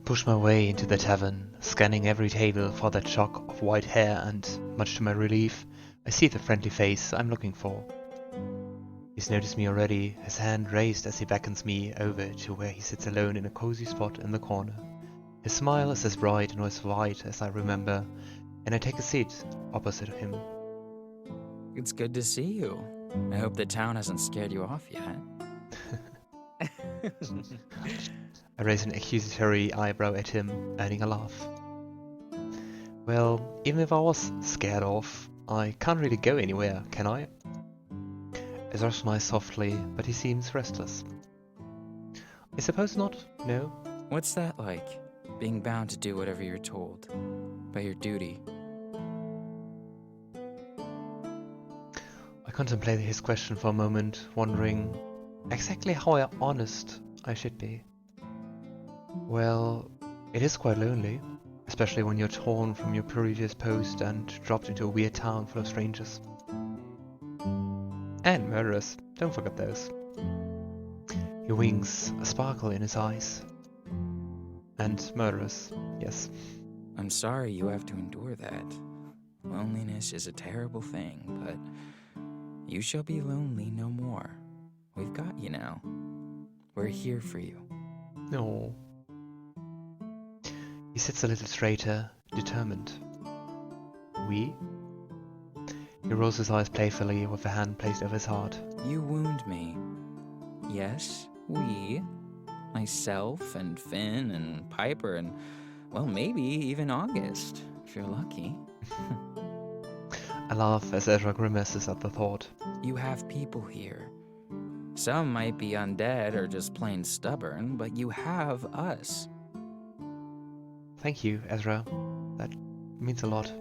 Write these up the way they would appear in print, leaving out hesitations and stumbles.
Push my way into the tavern, scanning every table for that shock of white hair, and, much to my relief, I see the friendly face I'm looking for. He's noticed me already, his hand raised as he beckons me over to where he sits alone in a cozy spot in the corner. His smile is as bright and as white as I remember, and I take a seat opposite him. It's good to see you. I hope the town hasn't scared you off yet. I raise an accusatory eyebrow at him, earning a laugh. Well, even if I was scared off, I can't really go anywhere, can I? Ezra smiles softly, but he seems restless. I suppose not, no. What's that like? Being bound to do whatever you're told. By your duty. I contemplate his question for a moment, wondering exactly how honest I should be. Well, it is quite lonely, especially when you're torn from your previous post and dropped into a weird town full of strangers. And murderers, don't forget those. He winks, a sparkle in his eyes. And murderers, yes. I'm sorry you have to endure that. Loneliness is a terrible thing, but you shall be lonely no more. We've got you now. We're here for you. No. He sits a little straighter, determined. We? He rolls his eyes playfully with a hand placed over his heart. You wound me. Yes, we. Myself and Finn and Piper and, well, maybe even August, if you're lucky. I laugh as Ezra grimaces at the thought. You have people here. Some might be undead or just plain stubborn, but you have us. Thank you, Ezra. That means a lot.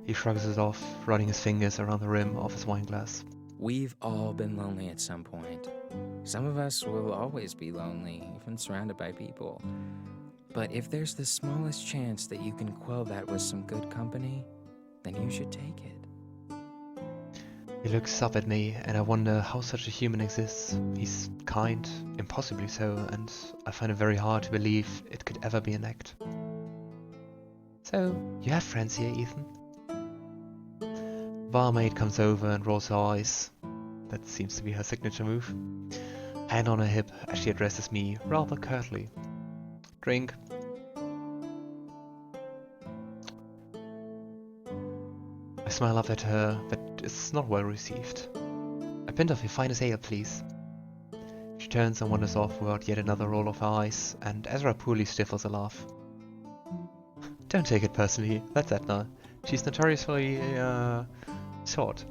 He shrugs it off, running his fingers around the rim of his wineglass. We've all been lonely at some point. Some of us will always be lonely, even surrounded by people. But if there's the smallest chance that you can quell that with some good company, then you should take it. He looks up at me, and I wonder how such a human exists. He's kind, impossibly so, and I find it very hard to believe it could ever be an act. So, you have friends here, Ethan? Barmaid comes over and rolls her eyes. That seems to be her signature move. Hand on her hip as she addresses me rather curtly. Drink. I smile up at her, but it's not well received. A pint of your finest ale, please. She turns and wanders off without yet another roll of her eyes, and Ezra poorly stifles a laugh. Don't take it personally, that's Edna. She's notoriously, short.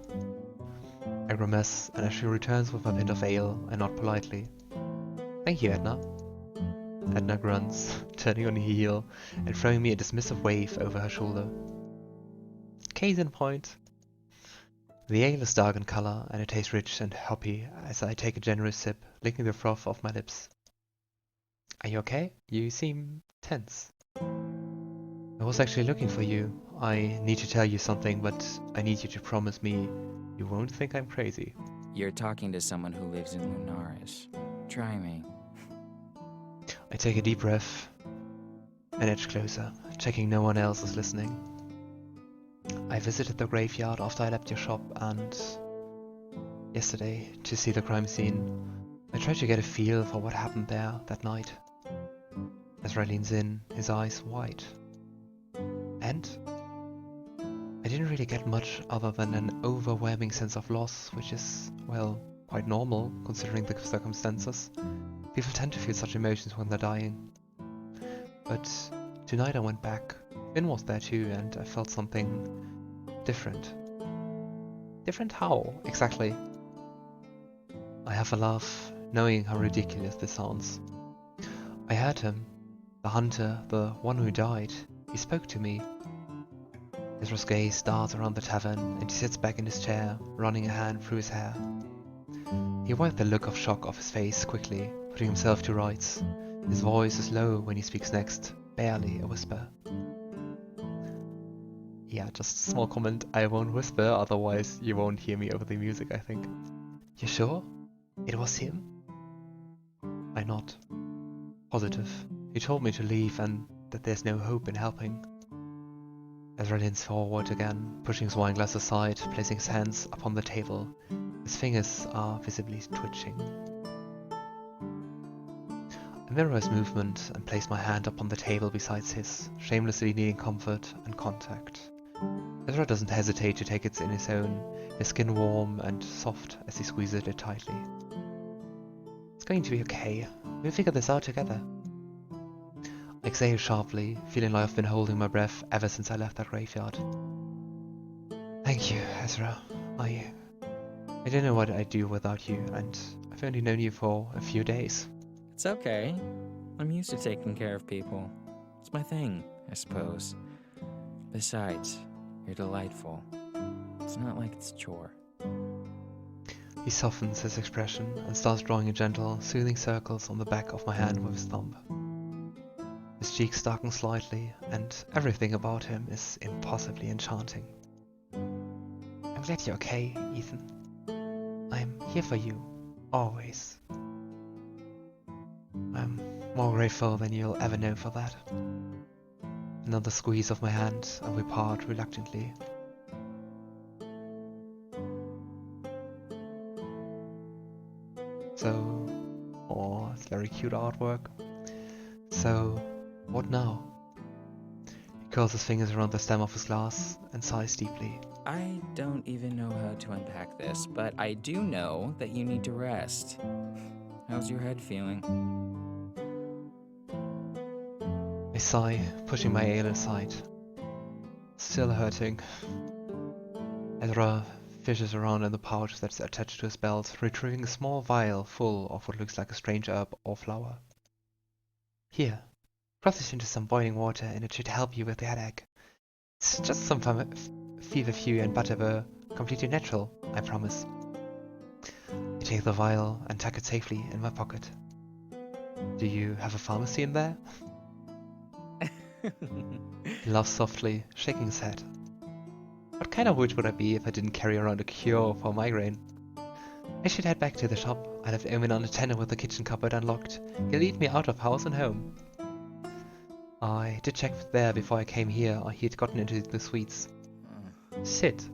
I grimace, and as she returns with a pint of ale, I nod politely. Thank you, Edna. Edna grunts, turning on her heel and throwing me a dismissive wave over her shoulder. Case in point. The ale is dark in color, and it tastes rich and hoppy as I take a generous sip, licking the froth off my lips. Are you okay? You seem tense. I was actually looking for you. I need to tell you something, but I need you to promise me you won't think I'm crazy. You're talking to someone who lives in Lunaris. Try me. I take a deep breath and edge closer, checking no one else is listening. I visited the graveyard after I left your shop and yesterday to see the crime scene. I tried to get a feel for what happened there that night. Ezra leans in, his eyes wide. And I didn't really get much other than an overwhelming sense of loss, which is, well, quite normal considering the circumstances. People tend to feel such emotions when they're dying. But tonight I went back. Finn was there too, and I felt something different. Different how, exactly? I have a laugh, knowing how ridiculous this sounds. I heard him, the hunter, the one who died. He spoke to me. Ezra's gaze darts around the tavern, and he sits back in his chair, running a hand through his hair. He wiped the look of shock off his face quickly, putting himself to rights. His voice is low when he speaks next, barely a whisper. Yeah, just a small comment. I won't whisper, otherwise you won't hear me over the music, I think. You sure? It was him? I nod. Positive. He told me to leave and that there's no hope in helping. Ezra leans forward again, pushing his wine glass aside, placing his hands upon the table. His fingers are visibly twitching. I mirror his movement and place my hand upon the table beside his, shamelessly needing comfort and contact. Ezra doesn't hesitate to take it in his own, his skin warm and soft as he squeezes it tightly. It's going to be okay. We'll figure this out together. I exhale sharply, feeling like I've been holding my breath ever since I left that graveyard. Thank you, Ezra. I don't know what I'd do without you, and I've only known you for a few days. It's okay. I'm used to taking care of people. It's my thing, I suppose. Besides, you're delightful. It's not like it's a chore. He softens his expression and starts drawing in gentle, soothing circles on the back of my hand with his thumb. His cheeks darken slightly, and everything about him is impossibly enchanting. I'm glad you're okay, Ethan. I'm here for you, always. I'm more grateful than you'll ever know for that. Another squeeze of my hand, and we part reluctantly. It's very cute artwork. So, what now? He curls his fingers around the stem of his glass and sighs deeply. I don't even know how to unpack this, but I do know that you need to rest. How's your head feeling? I sigh, pushing my ale aside. Still hurting. Ezra fishes around in the pouch that's attached to his belt, retrieving a small vial full of what looks like a strange herb or flower. Here, drop this into some boiling water and it should help you with the headache. It's just some feverfew and butter, completely natural, I promise. I take the vial and tuck it safely in my pocket. Do you have a pharmacy in there? He laughs softly, shaking his head. What kind of witch would I be if I didn't carry around a cure for migraine? I should head back to the shop. I left Omen unattended with the kitchen cupboard unlocked. He'll lead me out of house and home. I did check there before I came here. He had gotten into the sweets. Sit.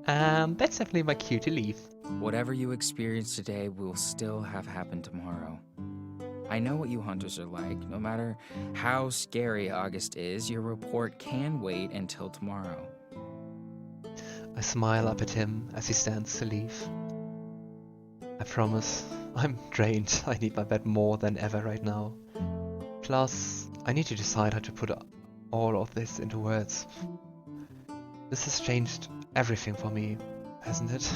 That's definitely my cue to leave. Whatever you experience today will still have happened tomorrow. I know what you hunters are like. No matter how scary August is, your report can wait until tomorrow. I smile up at him as he stands to leave. I promise, I'm drained. I need my bed more than ever right now. Plus, I need to decide how to put all of this into words. This has changed everything for me, hasn't it?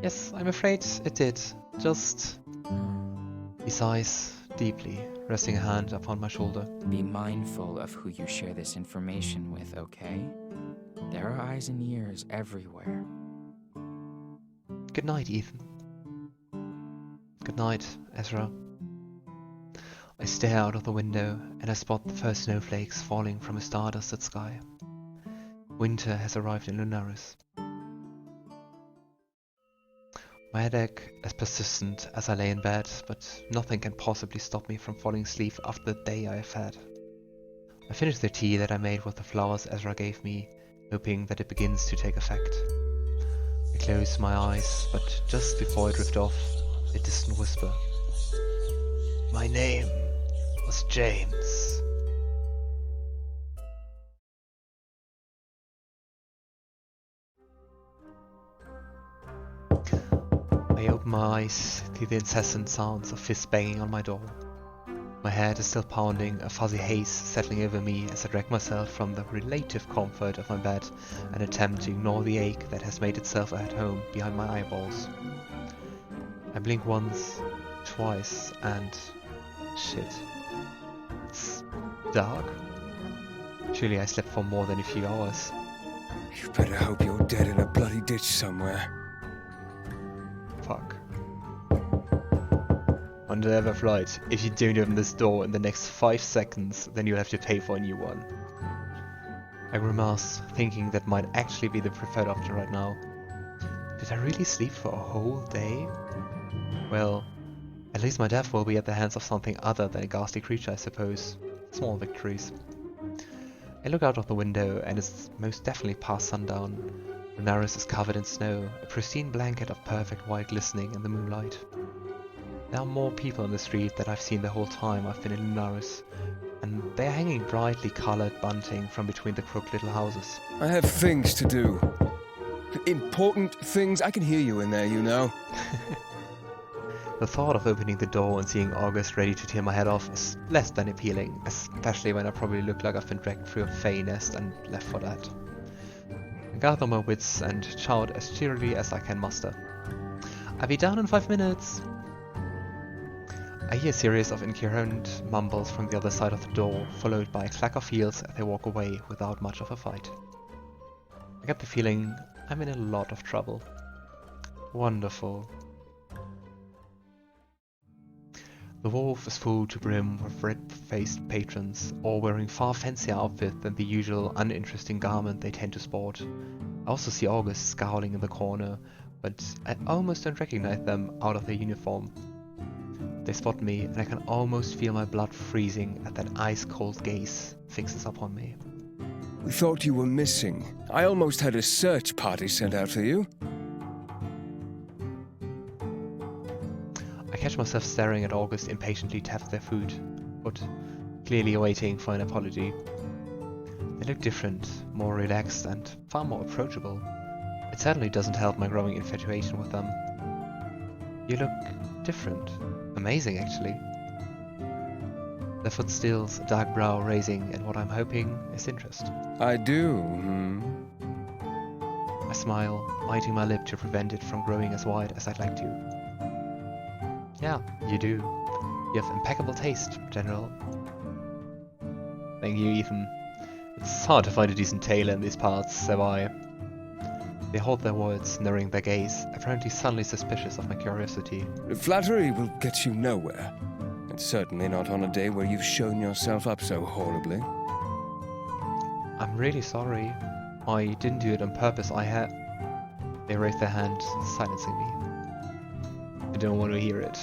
Yes, I'm afraid it did. Just... He sighs deeply, resting a hand upon my shoulder. Be mindful of who you share this information with, okay? There are eyes and ears everywhere. Good night, Ethan. Good night, Ezra. I stare out of the window and I spot the first snowflakes falling from a stardusted sky. Winter has arrived in Lunaris. My headache is persistent as I lay in bed, but nothing can possibly stop me from falling asleep after the day I have had. I finish the tea that I made with the flowers Ezra gave me, hoping that it begins to take effect. I close my eyes, but just before I drift off, a distant whisper. My name was James. I open my eyes to the incessant sounds of fists banging on my door. My head is still pounding, a fuzzy haze settling over me as I drag myself from the relative comfort of my bed and attempt to ignore the ache that has made itself at home behind my eyeballs. I blink once, twice, and... shit. It's dark. Surely I slept for more than a few hours. You better hope you're dead in a bloody ditch somewhere. Fuck. Hunter Everflight, if you don't open this door in the next 5 seconds, then you'll have to pay for a new one. I grimace, thinking that might actually be the preferred option right now. Did I really sleep for a whole day? Well, At least my death will be at the hands of something other than a ghastly creature, I suppose. Small victories. I look out of the window, and it's most definitely past sundown. Lunaris is covered in snow, a pristine blanket of perfect white glistening in the moonlight. There are more people on the street than I've seen the whole time I've been in Lunaris, and they are hanging brightly colored bunting from between the crooked little houses. I have things to do. Important things. I can hear you in there, you know. The thought of opening the door and seeing August ready to tear my head off is less than appealing, especially when I probably look like I've been dragged through a fey nest and left for that. I gather my wits and shout as cheerily as I can muster. I'll be down in 5 minutes! I hear a series of incoherent mumbles from the other side of the door, followed by a clack of heels as they walk away without much of a fight. I get the feeling I'm in a lot of trouble. Wonderful. The wharf is full to brim with red-faced patrons, all wearing far fancier outfit than the usual uninteresting garment they tend to sport. I also see August scowling in the corner, but I almost don't recognize them out of their uniform. They spot me, and I can almost feel my blood freezing as that ice-cold gaze fixes upon me. We thought you were missing. I almost had a search party sent out for you. I catch myself staring at August impatiently tap their food, but clearly awaiting for an apology. They look different, more relaxed, and far more approachable. It certainly doesn't help my growing infatuation with them. You look different. Amazing, actually. Their foot stills, a dark brow raising in what I'm hoping is interest. I do, I smile, biting my lip to prevent it from growing as wide as I'd like to. Yeah, you do. You have impeccable taste, General. Thank you, Ethan. It's hard to find a decent tailor in these parts, so They hold their words, narrowing their gaze, apparently suddenly suspicious of my curiosity. Flattery will get you nowhere. And certainly not on a day where you've shown yourself up so horribly. I'm really sorry. I didn't do it on purpose. They raised their hand, silencing me. I don't want to hear it.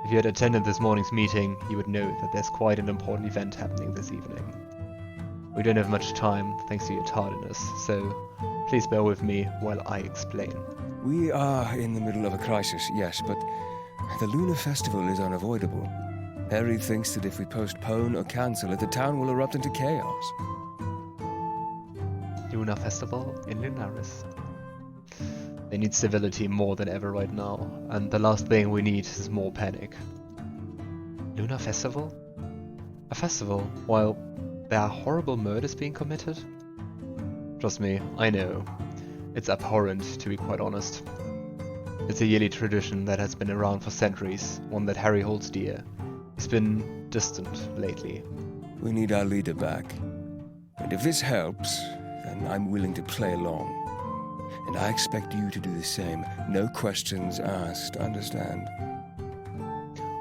If you had attended this morning's meeting, you would know that there's quite an important event happening this evening. We don't have much time, thanks to your tardiness, so please bear with me while I explain. We are in the middle of a crisis, yes, but the Lunar Festival is unavoidable. Harry thinks that if we postpone or cancel it, the town will erupt into chaos. Lunar Festival in Lunaris. They need civility more than ever right now, and the last thing we need is more panic. Lunar Festival? A festival, while there are horrible murders being committed? Trust me, I know. It's abhorrent, to be quite honest. It's a yearly tradition that has been around for centuries, one that Harry holds dear. He's been distant lately. We need our leader back. And if this helps, then I'm willing to play along. And I expect you to do the same. No questions asked, understand?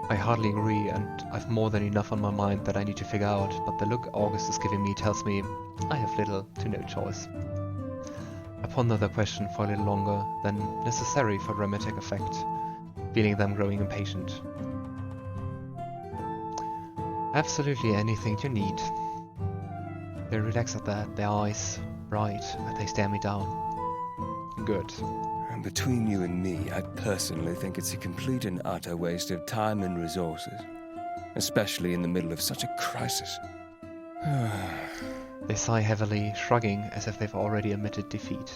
I hardly agree, and I've more than enough on my mind that I need to figure out, but the look August is giving me tells me I have little to no choice. I ponder the question for a little longer than necessary for dramatic effect, feeling them growing impatient. Absolutely anything you need. They relax at that, their eyes bright as they stare me down. Good. And between you and me, I personally think it's a complete and utter waste of time and resources. Especially in the middle of such a crisis. They sigh heavily, shrugging as if they've already admitted defeat.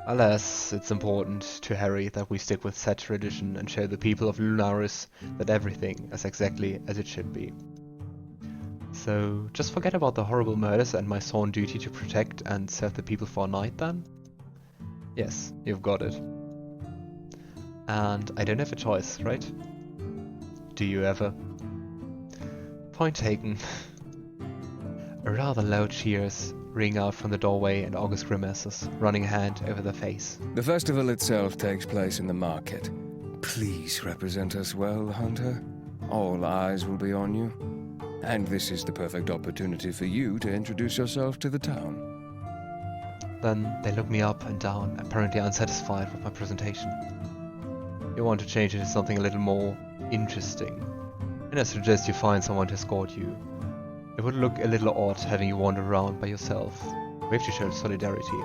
Alas, it's important to Harry that we stick with said tradition and show the people of Lunaris that everything is exactly as it should be. So, just forget about the horrible murders and my sworn duty to protect and serve the people for a night then? Yes, you've got it. And I don't have a choice, right? Do you ever? Point taken. A rather loud cheers ring out from the doorway and August grimaces, running a hand over their face. The festival itself takes place in the market. Please represent us well, Hunter. All eyes will be on you. And this is the perfect opportunity for you to introduce yourself to the town. Then they look me up and down, apparently unsatisfied with my presentation. You want to change it to something a little more interesting. And I suggest you find someone to escort you. It would look a little odd having you wander around by yourself. We have to show solidarity.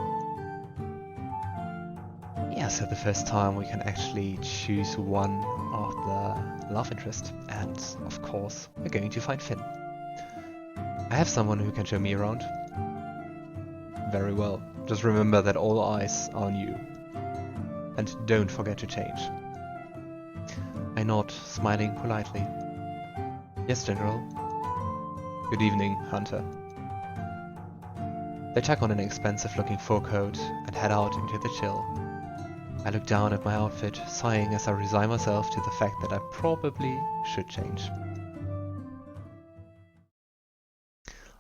Yeah, so the first time we can actually choose one of the love interest. And of course, we're going to find Finn. I have someone who can show me around. Very well. Just remember that all eyes are on you. And don't forget to change. I nod, smiling politely. Yes, General. Good evening, Hunter. They tack on an expensive-looking fur coat and head out into the chill. I look down at my outfit, sighing as I resign myself to the fact that I probably should change.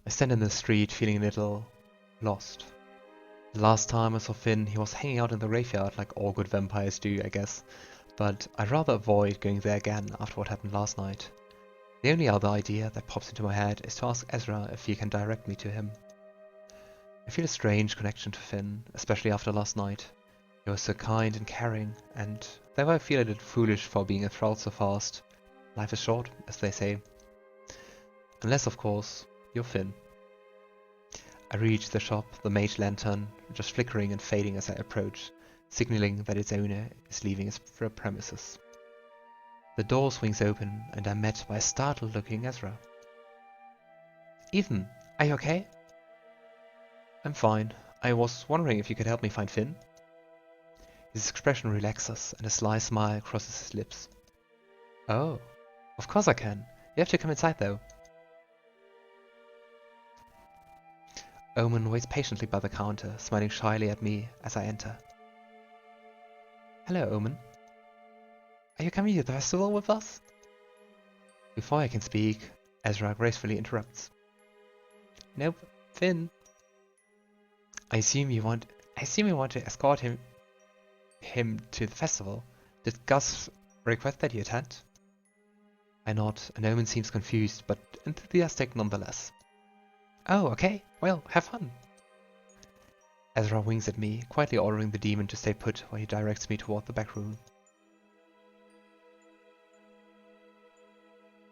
I stand in the street feeling a little lost. The last time I saw Finn, he was hanging out in the graveyard like all good vampires do, I guess. But I'd rather avoid going there again after what happened last night. The only other idea that pops into my head is to ask Ezra if he can direct me to him. I feel a strange connection to Finn, especially after last night. He was so kind and caring, and though I feel a little foolish for being enthralled so fast, life is short, as they say. Unless, of course, you're Finn. I reach the shop, the mage lantern just flickering and fading as I approach, signaling that its owner is leaving its premises. The door swings open and I'm met by a startled-looking Ezra. Ethan, are you okay? I'm fine. I was wondering if you could help me find Finn. His expression relaxes and a sly smile crosses his lips. Oh, of course I can. You have to come inside though. Omen waits patiently by the counter, smiling shyly at me as I enter. Hello, Omen. Are you coming to the festival with us? Before I can speak, Ezra gracefully interrupts. Nope, Finn. I assume you want to escort him to the festival. Did Gus request that you attend? I nod, and Omen seems confused, but enthusiastic nonetheless. Oh, okay. Well, have fun. Ezra winks at me, quietly ordering the demon to stay put while he directs me toward the back room.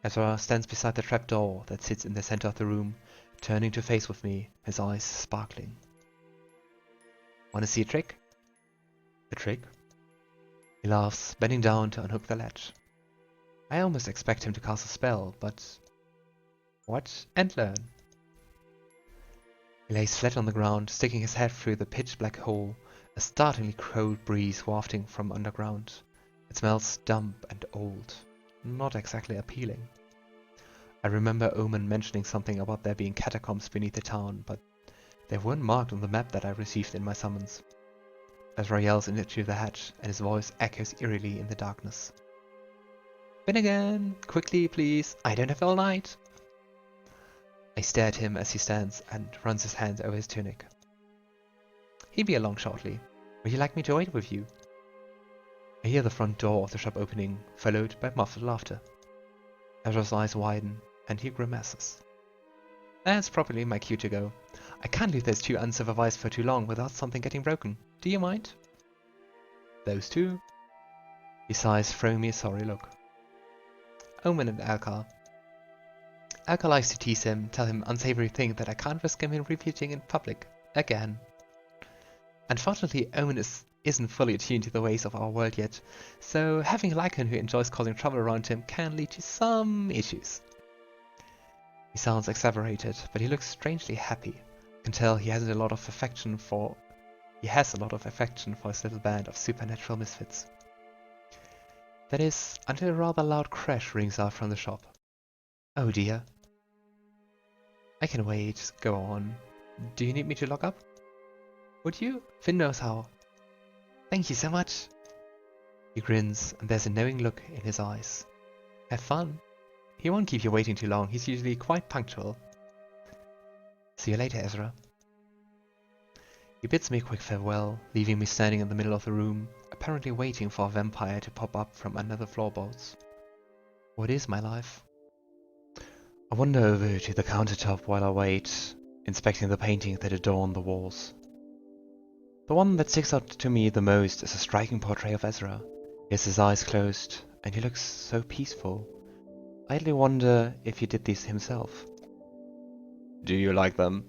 Ezra stands beside the trapdoor that sits in the center of the room, turning to face with me, his eyes sparkling. Wanna see a trick? A trick? He laughs, bending down to unhook the latch. I almost expect him to cast a spell, but watch and learn. He lays flat on the ground, sticking his head through the pitch-black hole, a startlingly cold breeze wafting from underground. It smells damp and old, not exactly appealing. I remember Omen mentioning something about there being catacombs beneath the town, but they weren't marked on the map that I received in my summons. Ezra yells into the hatch, and his voice echoes eerily in the darkness. Finnegan! Quickly, please! I don't have all night! I stare at him as he stands and runs his hands over his tunic. He'll be along shortly. Would you like me to wait with you? I hear the front door of the shop opening, followed by muffled laughter. Ezra's eyes widen, and he grimaces. That's probably my cue to go. I can't leave those two unsupervised for too long without something getting broken. Do you mind? Those two? He sighs, throwing me a sorry look. Omen and Alkar. Alkar likes to tease him, tell him unsavory things that I can't risk him in repeating in public. Again. Unfortunately, Omen isn't fully attuned to the ways of our world yet, so having a lycan who enjoys causing trouble around him can lead to some issues. He sounds exaggerated, but he looks strangely happy. I can tell he has a lot of affection for his little band of supernatural misfits. That is, until a rather loud crash rings out from the shop. Oh dear. I can wait, go on. Do you need me to lock up? Would you? Finn knows how. Thank you so much. He grins, and there's a knowing look in his eyes. Have fun. He won't keep you waiting too long, he's usually quite punctual. See you later, Ezra. He bids me a quick farewell, leaving me standing in the middle of the room, apparently waiting for a vampire to pop up from under the floorboards. What is my life? I wander over to the countertop while I wait, inspecting the paintings that adorn the walls. The one that sticks out to me the most is a striking portrait of Ezra. He has his eyes closed, and he looks so peaceful. I idly wonder if he did these himself. Do you like them?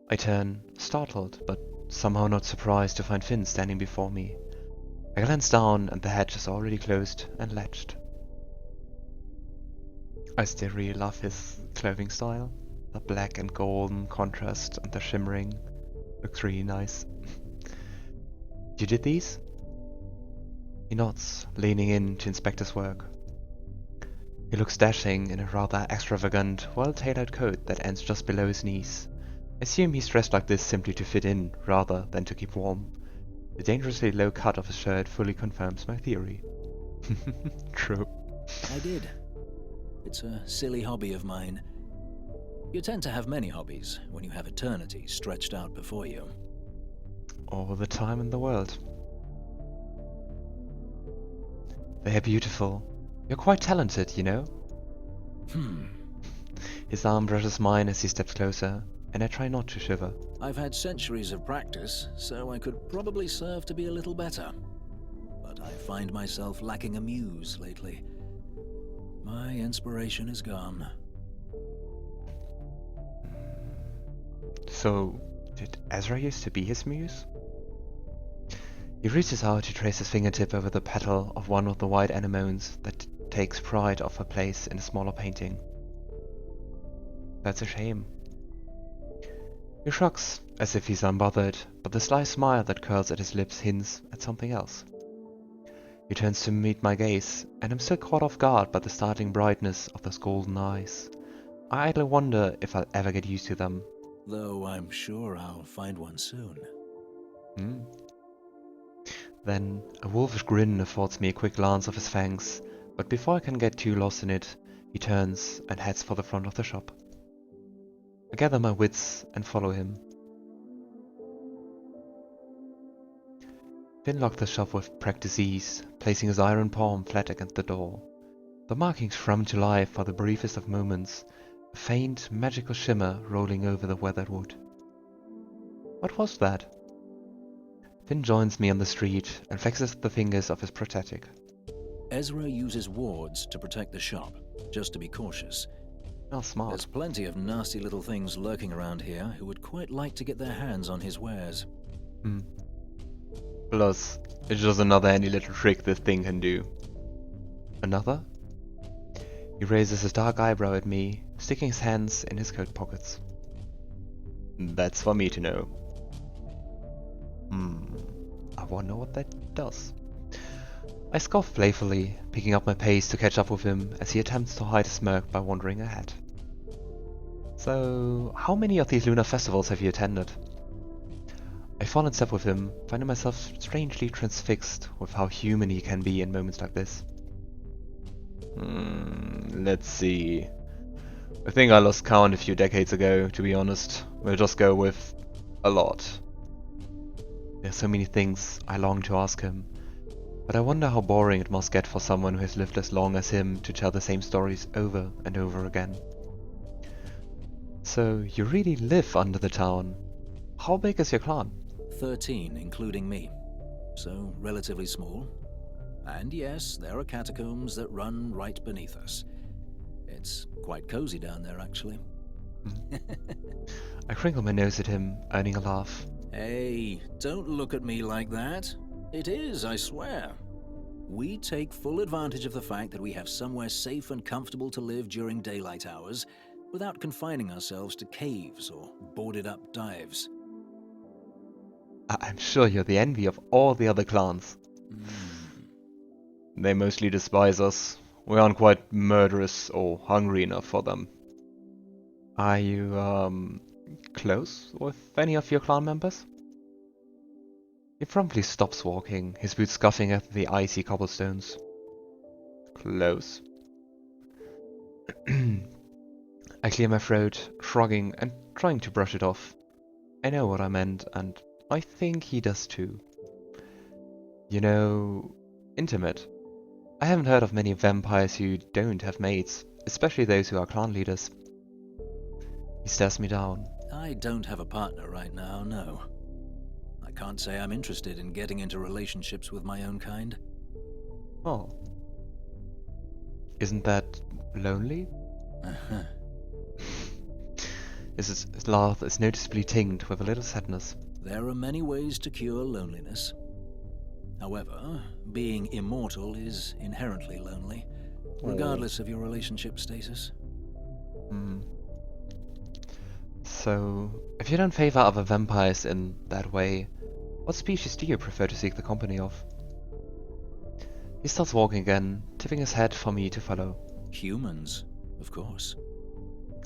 I turn, startled, but somehow not surprised to find Finn standing before me. I glance down and the hatch is already closed and latched. I still really love his clothing style. The black and golden contrast and the shimmering looks really nice. You did these? He nods, leaning in to inspect his work. He looks dashing in a rather extravagant, well-tailored coat that ends just below his knees. I assume he's dressed like this simply to fit in, rather than to keep warm. The dangerously low cut of his shirt fully confirms my theory. True. I did. It's a silly hobby of mine. You tend to have many hobbies when you have eternity stretched out before you. All the time in the world. They are beautiful. You're quite talented, you know? His arm brushes mine as he steps closer, and I try not to shiver. I've had centuries of practice, so I could probably serve to be a little better. But I find myself lacking a muse lately. My inspiration is gone. So, did Ezra used to be his muse? He reaches out to trace his fingertip over the petal of one of the white anemones that takes pride of her place in a smaller painting. That's a shame. He shrugs, as if he's unbothered, but the sly smile that curls at his lips hints at something else. He turns to meet my gaze, and I'm still caught off guard by the startling brightness of those golden eyes. I idly wonder if I'll ever get used to them. Though I'm sure I'll find one soon. Then a wolfish grin affords me a quick glance of his fangs, but before I can get too lost in it, he turns and heads for the front of the shop. I gather my wits and follow him. Finn locked the shop with practice ease, placing his iron palm flat against the door. The markings thrum to life for the briefest of moments, a faint, magical shimmer rolling over the weathered wood. What was that? Finn joins me on the street and flexes the fingers of his prosthetic. Ezra uses wards to protect the shop, just to be cautious. Oh, smart. There's plenty of nasty little things lurking around here who would quite like to get their hands on his wares. Plus, it's just another handy little trick this thing can do. Another? He raises his dark eyebrow at me, sticking his hands in his coat pockets. That's for me to know. I wonder what that does. I scoff playfully, picking up my pace to catch up with him as he attempts to hide a smirk by wandering ahead. So, how many of these lunar festivals have you attended? I fall in step with him, finding myself strangely transfixed with how human he can be in moments like this. Let's see. I think I lost count a few decades ago, to be honest. We'll just go with a lot. There are so many things I long to ask him, but I wonder how boring it must get for someone who has lived as long as him to tell the same stories over and over again. So, you really live under the town. How big is your clan? 13, including me. So, relatively small. And yes, there are catacombs that run right beneath us. It's quite cozy down there, actually. I crinkle my nose at him, earning a laugh. Hey, don't look at me like that. It is, I swear. We take full advantage of the fact that we have somewhere safe and comfortable to live during daylight hours, without confining ourselves to caves or boarded-up dives. I'm sure you're the envy of all the other clans. They mostly despise us. We aren't quite murderous or hungry enough for them. Are you, close with any of your clan members? He promptly stops walking, his boots scuffing at the icy cobblestones. Close. I clear my throat, shrugging and trying to brush it off. I know what I meant, and I think he does too. You know, intimate. I haven't heard of many vampires who don't have mates, especially those who are clan leaders. He stares me down. I don't have a partner right now, no. I can't say I'm interested in getting into relationships with my own kind. Oh. Isn't that lonely? Uh-huh. His laugh is noticeably tinged with a little sadness. There are many ways to cure loneliness. However, being immortal is inherently lonely, regardless of your relationship status. Hmm. So, if you don't favor other vampires in that way, what species do you prefer to seek the company of? He starts walking again, tipping his head for me to follow. Humans, of course.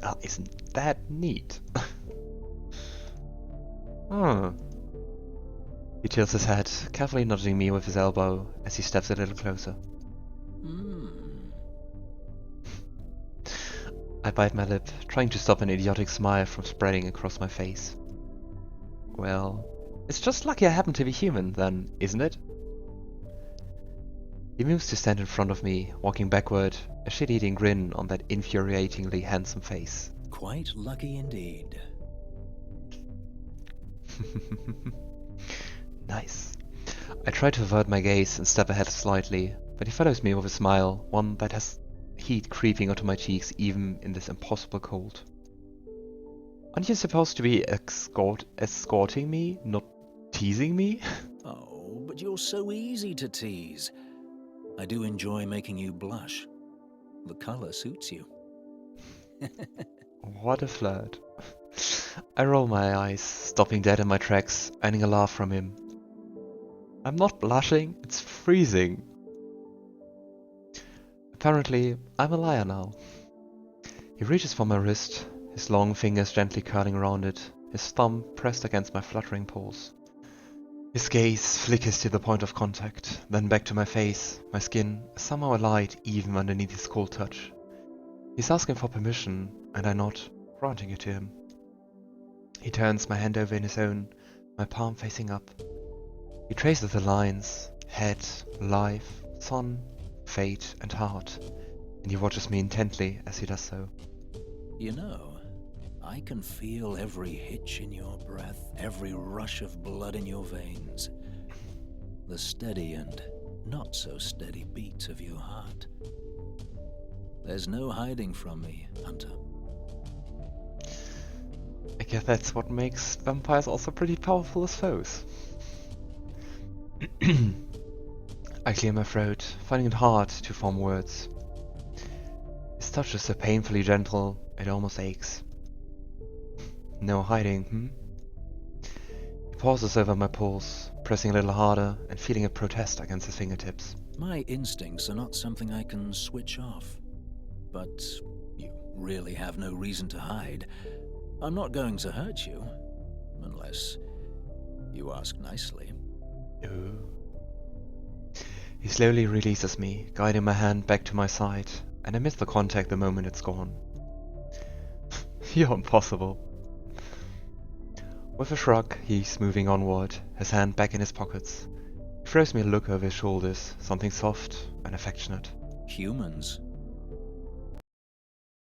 Ah, isn't that neat? Hmm. He tilts his head, carefully nudging me with his elbow as he steps a little closer. Hmm. I bite my lip, trying to stop an idiotic smile from spreading across my face. Well, it's just lucky I happen to be human, then, isn't it? He moves to stand in front of me, walking backward, a shit-eating grin on that infuriatingly handsome face. Quite lucky indeed. Nice. I try to avert my gaze and step ahead slightly, but he follows me with a smile, one that has heat creeping onto my cheeks even in this impossible cold. Aren't you supposed to be escorting me, not teasing me? Oh, but you're so easy to tease. I do enjoy making you blush. The color suits you. What a flirt. I roll my eyes, stopping dead in my tracks, earning a laugh from him. I'm not blushing, it's freezing. Apparently, I'm a liar now. He reaches for my wrist, his long fingers gently curling around it, his thumb pressed against my fluttering pulse. His gaze flickers to the point of contact, then back to my face, my skin somehow alight even underneath his cold touch. He's asking for permission, and I nod, granting it to him. He turns my hand over in his own, my palm facing up. He traces the lines, head, life, sun, fate, and heart, and he watches me intently as he does so. You know, I can feel every hitch in your breath, every rush of blood in your veins, the steady and not so steady beat of your heart. There's no hiding from me, Hunter. I guess that's what makes vampires also pretty powerful as foes. I clear my throat, finding it hard to form words. His touch is so painfully gentle, it almost aches. No hiding, hmm? He pauses over my pulse, pressing a little harder and feeling a protest against his fingertips. My instincts are not something I can switch off. But you really have no reason to hide. I'm not going to hurt you, unless you ask nicely. Ooh. He slowly releases me, guiding my hand back to my side, and I miss the contact the moment it's gone. You're impossible. With a shrug, he's moving onward, his hand back in his pockets. He throws me a look over his shoulders, something soft and affectionate. Humans